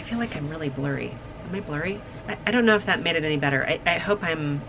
feel like I'm really blurry. Am I blurry? I don't know if that made it any better. I hope I'm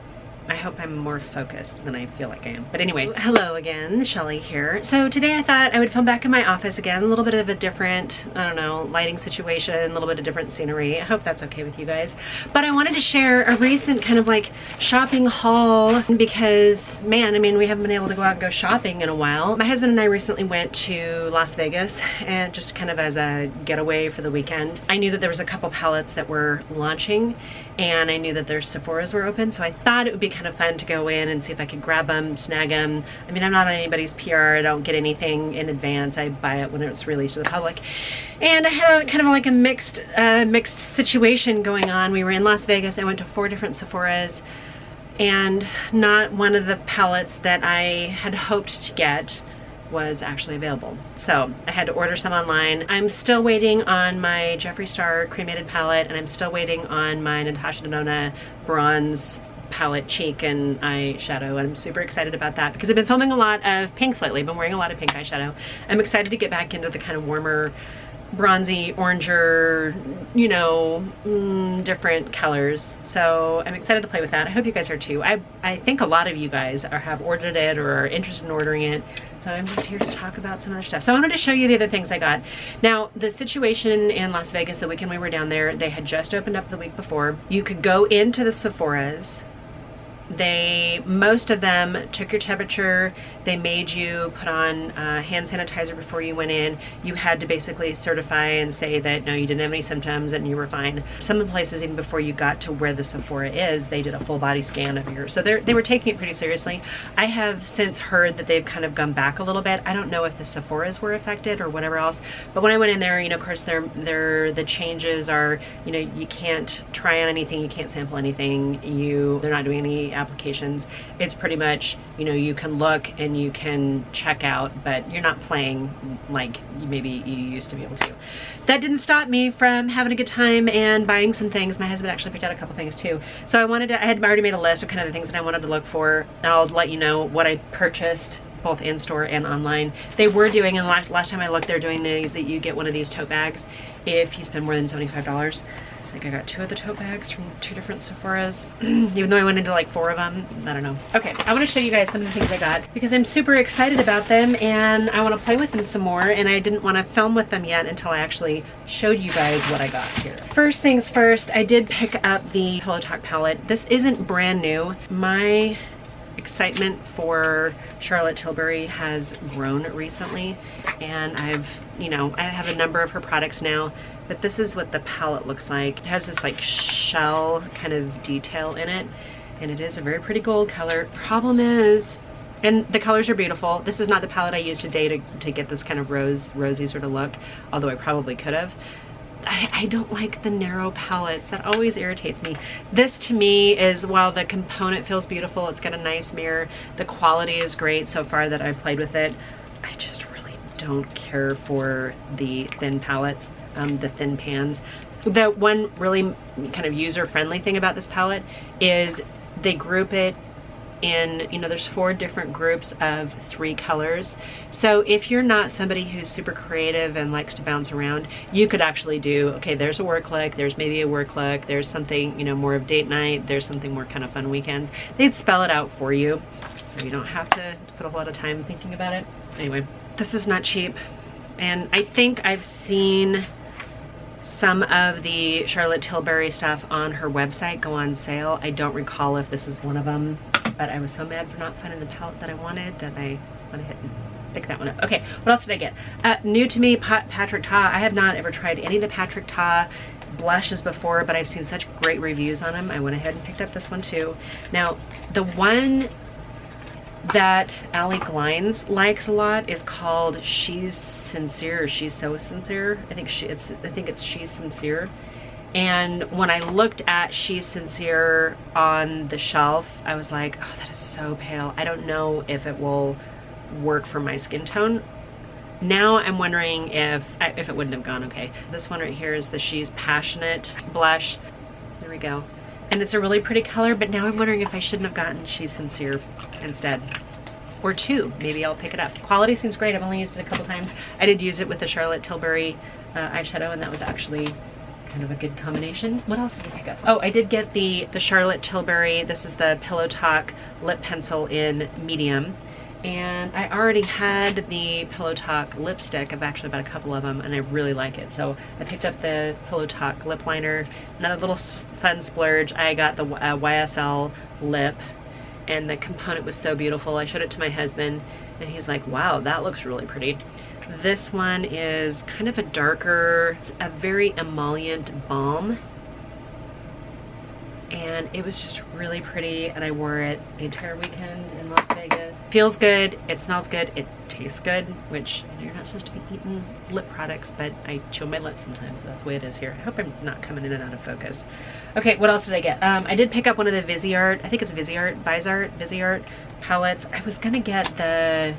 more focused than I feel like I am. But anyway, hello again, Shelly here. So today I thought I would film back in my office again, a little bit of a different, I don't know, lighting situation, a little bit of different scenery. I hope that's okay with you guys. But I wanted to share a recent kind of like shopping haul because, man, I mean, we haven't been able to go out and go shopping in a while. My husband and I recently went to Las Vegas and just kind of as a getaway for the weekend. I knew that there was a couple palettes that were launching and I knew that their Sephoras were open, so I thought it would be kind of fun to go in and see if I could grab them, snag them. I mean, I'm not on anybody's PR, I don't get anything in advance, I buy it when it's released to the public. And I had a kind of like a mixed situation going on. We were in Las Vegas, I went to 4 different Sephoras, and not one of the palettes that I had hoped to get was actually available. So I had to order some online. I'm still waiting on my Jeffree Star cremated palette, and I'm still waiting on my Natasha Denona bronze palette cheek and eyeshadow, and I'm super excited about that because I've been filming a lot of pinks lately. I've been wearing a lot of pink eyeshadow. I'm excited to get back into the kind of warmer, bronzy, oranger, you know, different colors. So I'm excited to play with that. I hope you guys are too. I think a lot of you guys have ordered it or are interested in ordering it. So I'm just here to talk about some other stuff. So I wanted to show you the other things I got. Now, the situation in Las Vegas, the weekend we were down there, they had just opened up the week before. You could go into the Sephoras. Most of them took your temperature. They made you put on hand sanitizer before you went in. You had to basically certify and say that no, you didn't have any symptoms and you were fine. Some of the places, even before you got to where the Sephora is, they did a full body scan of yours. So they were taking it pretty seriously. I have since heard that they've kind of gone back a little bit. I don't know if the Sephoras were affected or whatever else, but when I went in there, you know, of course, the changes are, you know, you can't try on anything, you can't sample anything, they're not doing any applications. It's pretty much, you know, you can look and you can check out, but you're not playing like maybe you used to be able to. That didn't stop me from having a good time and buying some things. My husband actually picked out a couple things too. So I had already made a list of kind of the things that I wanted to look for. I'll let you know what I purchased both in store and online. They were doing, and last time I looked, they're doing these that you get one of these tote bags if you spend more than $75. I think I got 2 of the tote bags from 2 different Sephoras, even though I went into like 4 of them. I don't know. Okay, I want to show you guys some of the things I got because I'm super excited about them and I want to play with them some more, and I didn't want to film with them yet until I actually showed you guys what I got here. First things first, I did pick up the Pillow Talk palette. This isn't brand new. My excitement for Charlotte Tilbury has grown recently, and I have a number of her products now, but this is what the palette looks like. It has this like shell kind of detail in it, and it is a very pretty gold color. Problem is, and the colors are beautiful. This is not the palette I used today to get this kind of rosy sort of look, although I probably could have. I don't like the narrow palettes. That always irritates me. This to me is, while the component feels beautiful, it's got a nice mirror, the quality is great so far that I've played with it. I just really don't care for the thin palettes, the thin pans. The one really kind of user-friendly thing about this palette is they group it in, you know, there's 4 different groups of 3 colors. So if you're not somebody who's super creative and likes to bounce around, you could actually do, okay, there's a work look, there's maybe a work look, there's something, you know, more of date night, there's something more kind of fun weekends. They'd spell it out for you, so you don't have to put a lot of time thinking about it. Anyway, this is not cheap, and I think I've seen some of the Charlotte Tilbury stuff on her website go on sale. I don't recall if this is one of them, but I was so mad for not finding the palette that I wanted that I went ahead and picked that one up. Okay, what else did I get? New to me, Patrick Ta. I have not ever tried any of the Patrick Ta blushes before, but I've seen such great reviews on them. I went ahead and picked up this one too. Now, the one that Allie Glines likes a lot is called She's Sincere, or She's So Sincere. I think it's She's Sincere. And when I looked at She's Sincere on the shelf, I was like, oh, that is so pale. I don't know if it will work for my skin tone. Now I'm wondering if it wouldn't have gone okay. This one right here is the She's Passionate blush. There we go. And it's a really pretty color, but now I'm wondering if I shouldn't have gotten She's Sincere instead. Or 2, maybe I'll pick it up. Quality seems great. I've only used it a couple times. I did use it with the Charlotte Tilbury eyeshadow, and that was actually kind of a good combination. What else did I pick up? Oh, I did get the Charlotte Tilbury. This is the Pillow Talk lip pencil in medium. And I already had the Pillow Talk lipstick. I've actually bought a couple of them and I really like it. So I picked up the Pillow Talk lip liner. Another little fun splurge, I got the YSL lip, and the component was so beautiful. I showed it to my husband and he's like, wow, that looks really pretty. This one is kind of a darker, it's a very emollient balm. And it was just really pretty, and I wore it the entire weekend in Las Vegas. Feels good, it smells good, it tastes good, which you're not supposed to be eating lip products, but I chew my lips sometimes, so that's the way it is here. I hope I'm not coming in and out of focus. Okay, what else did I get? I did pick up one of the Viseart, I think it's Viseart palettes. I was gonna get the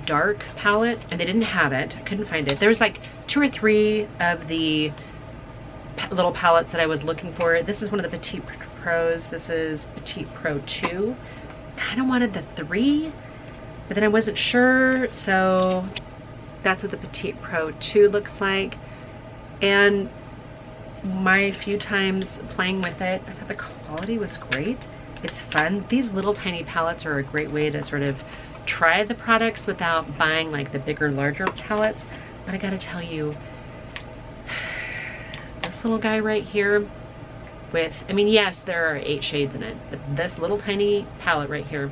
dark palette, and they didn't have it. I couldn't find it. There was like 2 or 3 of the little palettes that I was looking for. This is one of the Petite Pros. This is Petite Pro 2. Kind of wanted the 3, but then I wasn't sure, so that's what the Petite Pro 2 looks like. And my few times playing with it, I thought the quality was great. It's fun. These little tiny palettes are a great way to sort of try the products without buying like the bigger, larger palettes. But I gotta tell you, this little guy right here with, I mean, yes, there are 8 shades in it, but this little tiny palette right here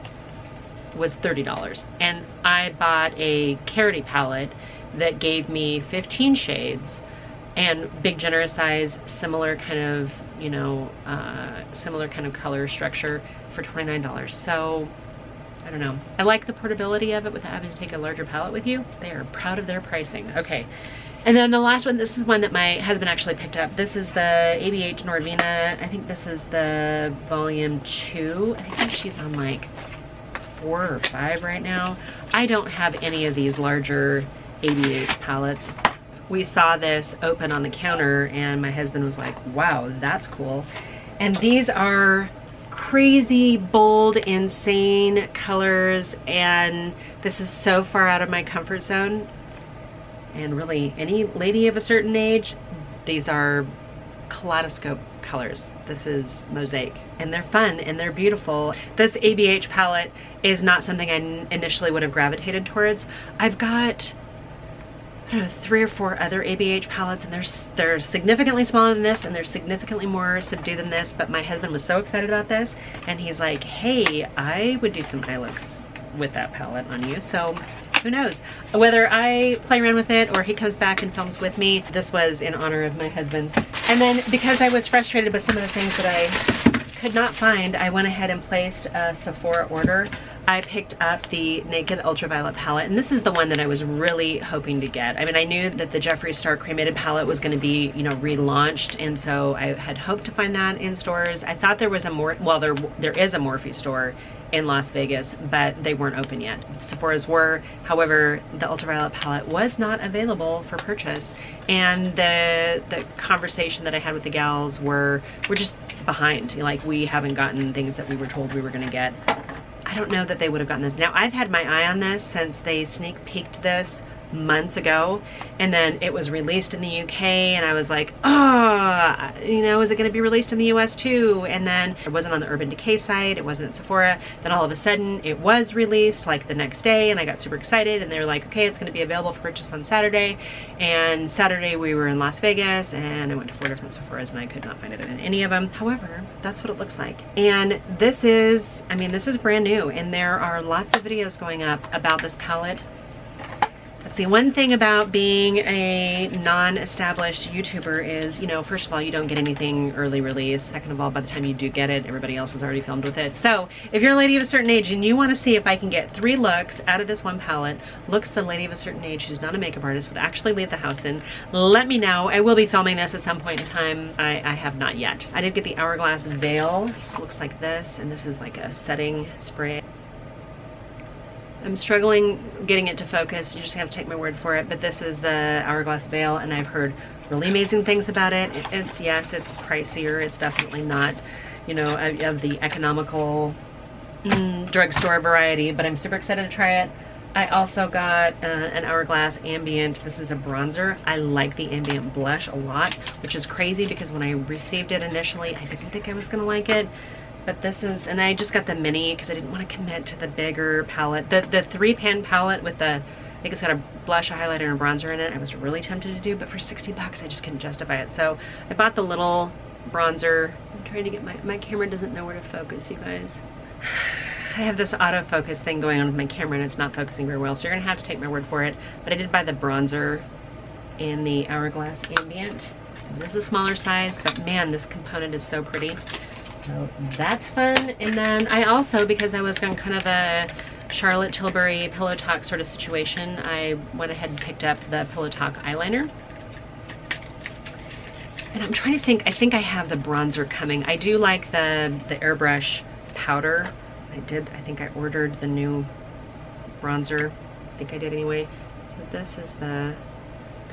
was $30. And I bought a Carity palette that gave me 15 shades and big generous size, similar kind of, you know, similar kind of color structure for $29. So I don't know. I like the portability of it without having to take a larger palette with you. They are proud of their pricing. Okay. And then the last one, this is one that my husband actually picked up. This is the ABH Norvina. I think this is the volume 2. I think she's on like 4 or 5 right now. I don't have any of these larger ABH palettes. We saw this open on the counter and my husband was like, wow, that's cool. And these are crazy, bold, insane colors, and this is so far out of my comfort zone. And really, any lady of a certain age, these are kaleidoscope colors. This is mosaic, and they're fun and they're beautiful. This ABH palette is not something I initially would have gravitated towards. I've got, I don't know, 3 or 4 other ABH palettes, and they're significantly smaller than this and they're significantly more subdued than this, but my husband was so excited about this and he's like, hey, I would do some eye looks with that palette on you. So who knows? Whether I play around with it or he comes back and films with me, this was in honor of my husband's. And then because I was frustrated with some of the things that I could not find, I went ahead and placed a Sephora order. I picked up the Naked Ultraviolet palette, and this is the one that I was really hoping to get. I mean, I knew that the Jeffree Star Cremated palette was going to be, you know, relaunched, and so I had hoped to find that in stores. I thought there was a there is a Morphe store in Las Vegas, but they weren't open yet. Sephora's were. However, the Ultraviolet palette was not available for purchase, and the conversation that I had with the gals were just behind. Like, we haven't gotten things that we were told we were going to get. I don't know that they would have gotten this. Now, I've had my eye on this since they sneak peeked this months ago, and then it was released in the UK, and I was like, oh, you know, is it going to be released in the US too? And then it wasn't on the Urban Decay site, it wasn't at Sephora. Then all of a sudden it was released like the next day, and I got super excited, and they were like, okay, it's going to be available for purchase on Saturday. And Saturday we were in Las Vegas, and I went to 4 different Sephoras, and I could not find it in any of them. However, that's what it looks like. And this is, I mean, this is brand new, and there are lots of videos going up about this palette. That's the one thing about being a non-established YouTuber is, you know, first of all, you don't get anything early release. Second of all, by the time you do get it, everybody else has already filmed with it. So if you're a lady of a certain age and you want to see if I can get 3 looks out of this one palette, looks the lady of a certain age who's not a makeup artist would actually leave the house in, let me know. I will be filming this at some point in time. I have not yet. I did get the Hourglass Veil. This looks like this, and this is like a setting spray. I'm struggling getting it to focus. You just have to take my word for it, but this is the Hourglass Veil, and I've heard really amazing things about it. Yes, it's pricier. It's definitely not, you know, of the economical drugstore variety, but I'm super excited to try it. I also got an Hourglass Ambient. This is a bronzer. I like the Ambient blush a lot, which is crazy because when I received it initially, I didn't think I was gonna like it. But this is, and I just got the mini because I didn't want to commit to the bigger palette. The 3-pan palette with the, I think it's got a blush, a highlighter, and a bronzer in it. I was really tempted to do, but for 60 bucks, I just couldn't justify it. So I bought the little bronzer. I'm trying to get my camera doesn't know where to focus, you guys. I have this autofocus thing going on with my camera and it's not focusing very well, so you're gonna have to take my word for it. But I did buy the bronzer in the Hourglass Ambient. This is a smaller size, but man, this component is so pretty. So that's fun. And then I also, because I was on kind of a Charlotte Tilbury Pillow Talk sort of situation, I went ahead and picked up the Pillow Talk eyeliner. And I'm trying to think, I think I have the bronzer coming. I do like the airbrush powder. I think I ordered the new bronzer. I think I did anyway. So this is the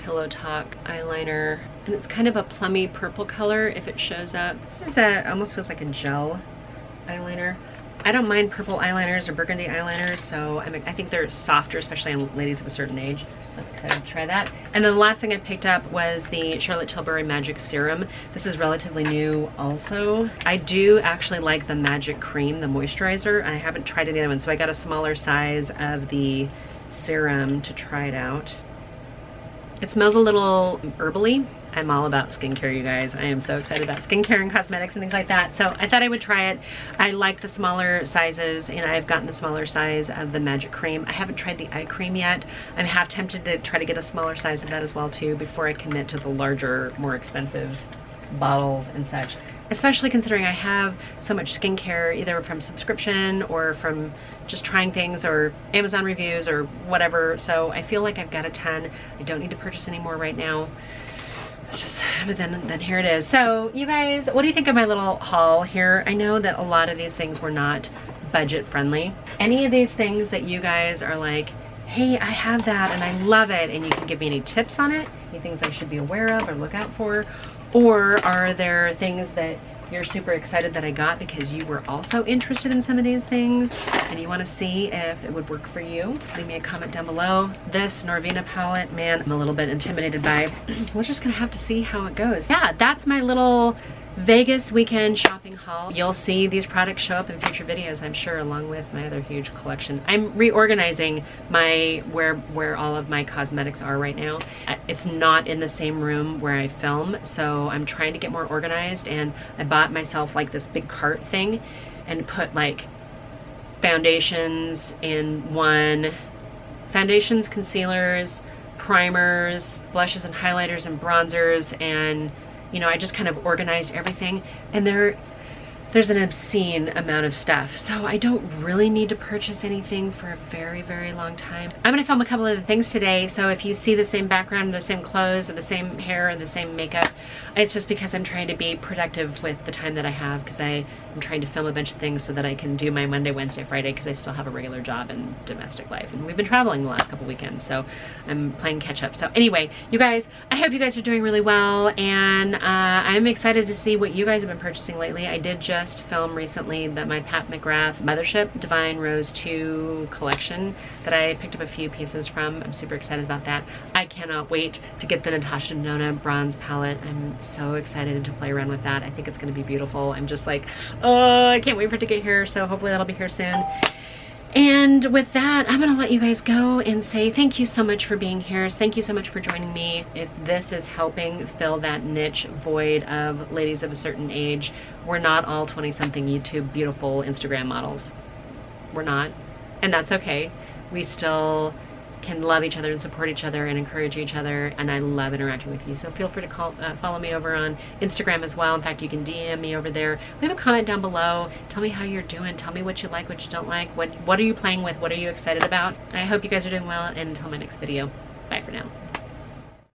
Pillow Talk eyeliner, and it's kind of a plummy purple color if it shows up. This is almost feels like a gel eyeliner. I don't mind purple eyeliners or burgundy eyeliners, so I think they're softer, especially on ladies of a certain age. So I'm excited to try that. And then the last thing I picked up was the Charlotte Tilbury Magic Serum. This is relatively new also. I do actually like the Magic Cream, the moisturizer, and I haven't tried any other one, so I got a smaller size of the serum to try it out. It smells a little herbally. I'm all about skincare, you guys. I am so excited about skincare and cosmetics and things like that. So I thought I would try it. I like the smaller sizes, and I've gotten the smaller size of the Magic Cream. I haven't tried the eye cream yet. I'm half tempted to try to get a smaller size of that as well too before I commit to the larger, more expensive bottles and such. Especially considering I have so much skincare either from subscription or from just trying things or Amazon reviews or whatever. So I feel like I've got a ton. I don't need to purchase any more right now. But then here it is. So you guys, what do you think of my little haul here? I know that a lot of these things were not budget friendly. Any of these things that you guys are like, hey, I have that and I love it, and you can give me any tips on it, any things I should be aware of or look out for? Or are there things that you're super excited that I got because you were also interested in some of these things and you want to see if it would work for you? Leave me a comment down below. This Norvina palette, man, I'm a little bit intimidated by. We're just gonna have to see how it goes. Yeah, that's my little Vegas weekend shopping haul. You'll see these products show up in future videos, I'm sure, along with my other huge collection. I'm reorganizing my where all of my cosmetics are right now. It's not in the same room where I film, so I'm trying to get more organized, and I bought myself like this big cart thing and put like foundations in one, foundations, concealers, primers, blushes and highlighters and bronzers, and you know, I just kind of organized everything, and there's an obscene amount of stuff. So I don't really need to purchase anything for a very, very long time. I'm gonna film a couple of the things today, so if you see the same background, the same clothes, or the same hair, or the same makeup, it's just because I'm trying to be productive with the time that I have, because I'm trying to film a bunch of things so that I can do my Monday, Wednesday, Friday, because I still have a regular job and domestic life. And we've been traveling the last couple weekends, so I'm playing catch up. So anyway, you guys, I hope you guys are doing really well, and I'm excited to see what you guys have been purchasing lately. I did just film recently my Pat McGrath Mothership Divine Rose 2 collection that I picked up a few pieces from. I'm super excited about that. I cannot wait to get the Natasha Denona bronze palette. I'm so excited to play around with that. I think it's going to be beautiful. I'm just like, oh, I can't wait for it to get here, so hopefully that'll be here soon. And with that, I'm gonna let you guys go and say thank you so much for being here. Thank you so much for joining me. If this is helping fill that niche void of ladies of a certain age, we're not all 20-something YouTube beautiful Instagram models. We're not, and that's okay. We still can love each other and support each other and encourage each other, and I love interacting with you. So feel free to follow me over on Instagram as well. In fact, you can DM me over there. Leave a comment down below. Tell me how you're doing. Tell me what you like, what you don't like. What are you playing with? What are you excited about? I hope you guys are doing well, and until my next video, bye for now.